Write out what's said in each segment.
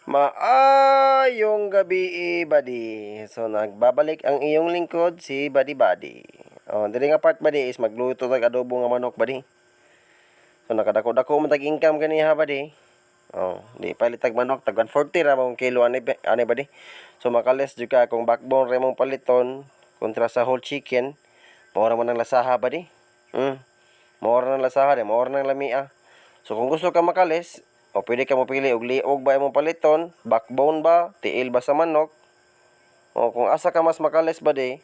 Maayong gabi, buddy. So, nagbabalik ang iyong lingkod, si Buddy Buddy. Dili nga part, buddy, is magluto tag adobo nga manok, buddy. So, nakadako-dako man tag-income ganiha, buddy. Di palit tag manok, tag 140 ra mong kilo ani buddy. So, makales jud ka kung backbone ra mong paliton kontra sa whole chicken. Mao man ang lasaha, buddy. Mao ra nang lasaha, mao ra nang lamia. So, kung gusto ka makalis, pwede ka mapili og liog ba imong paliton, backbone ba, tiil ba sa manok. Kung asa ka mas makalis ba di,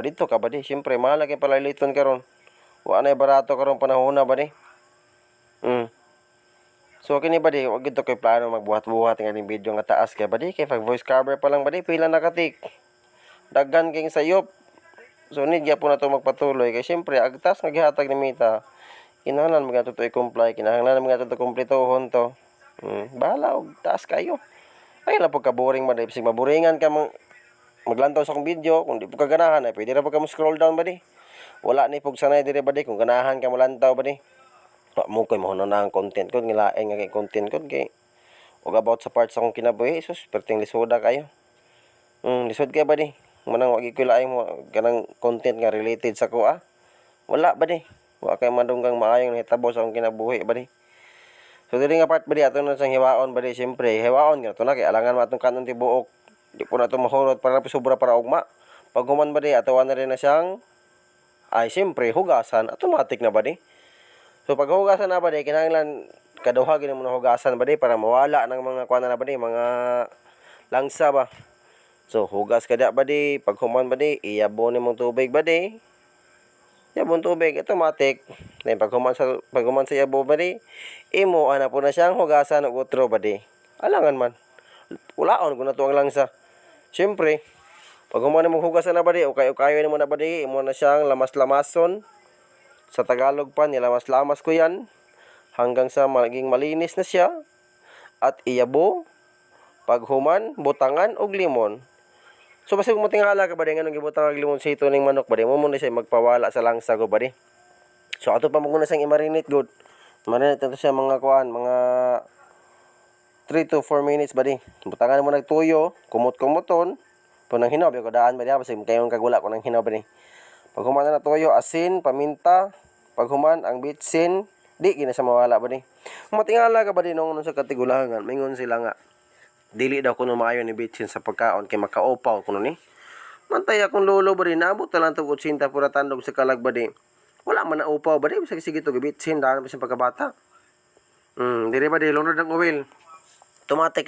dito ka ba di. Siyempre, mahal lagi palaliton karon. Wa na barato karon panahon na ba di. So, kini ba di, wag ito kay plano magbuhat-buhat ng ating video nga taas kay ba di. Kay pag voice cover pa lang ba di, pila nakatik. Daghan king sayop. So, need po na ito magpatuloy. Kay siyempre, agtas nga gihatag ni Mita. Kinahanglan mga ito i-comply. Kinahanglan mga ito kumplituhon to. Bahala og taas kayo. Ay lang po ka boring man, isig maboringan ka maglantaw sa akong video. Kung di po ka ganahan, ay pwede ra po ka mo scroll down ba di. Wala ni pog sanay dire ba di kung ganahan ka mo lantaw ba di. Mo koy mo na ang content ko, ngilaeng nga kay content ko kay og about sa parts akong kinabuhi. Sus, perting lisoda kayo. Lisod kay ba di. Manang wag ko laing mo kanang content nga related sa kuha. Wala ba di. Wa kay madunggang maayong nahitabo sa akong kinabuhi ba di. So dili nga part ba di ato na sang hiwaon ba di, siyempre hiwaon nga to na kay alangan mo atong kanon tibuok. Di po na to mahurot para sobra para ugma. Pag human ba di ato na rin na siyang siyempre hugasan, automatic na ba di. So pag hugasan na ba di, kinahanglan kaduha gyud mo na hugasan ba di para mawala ng mga kuan na ba di, mga langsa ba. So hugas kada ba di, pag human ba di, iyabo nimong tubig ba di. Yabon tubig, automatic. Then pag human sa yabo ba di, imo ana po na siyang hugasan og utro ba di. Alangan man. Ulaon ko na to ang langsa. Siyempre, pag human mo hugasan na ba di, kayo mo na ba di, imo na siyang lamas-lamason. Sa Tagalog pa, nilamas-lamas ko yan. Hanggang sa maging malinis na siya. At iyabo, pag human, butangan og limon. So basta kung tingala ka ba di, nga nung gibutang og limon sa ito ning manok ba di, mo muna siya magpawala sa langsa ko ba di. So ato pa muna siyang i-marinate good. Marinate ito siya mga kuan, mga 3 to 4 minutes ba di. Butangan mo nagtuyo, kumot-kumuton. Kung nang hinaw, ko daan ba di, kasi kayong kagula ko nang hinaw ba di. Pag human na tuyo, asin, paminta. Pag human, ang bitsin, di gina siya mawala ba di. Kung matingala ka ba di nung sa katigulahangan, mingon sila nga, dili daw kuno maayo ni bitsin sa pagkaon kay makaupaw kuno ni. Mantay akong lolo ba di, naabot na lang to 80 pura tandog sa kalag ba di. Wala man na upaw ba di, sige to bitsin daan pa sa pagkabata. Dili ba di lunod ang oil. Automatic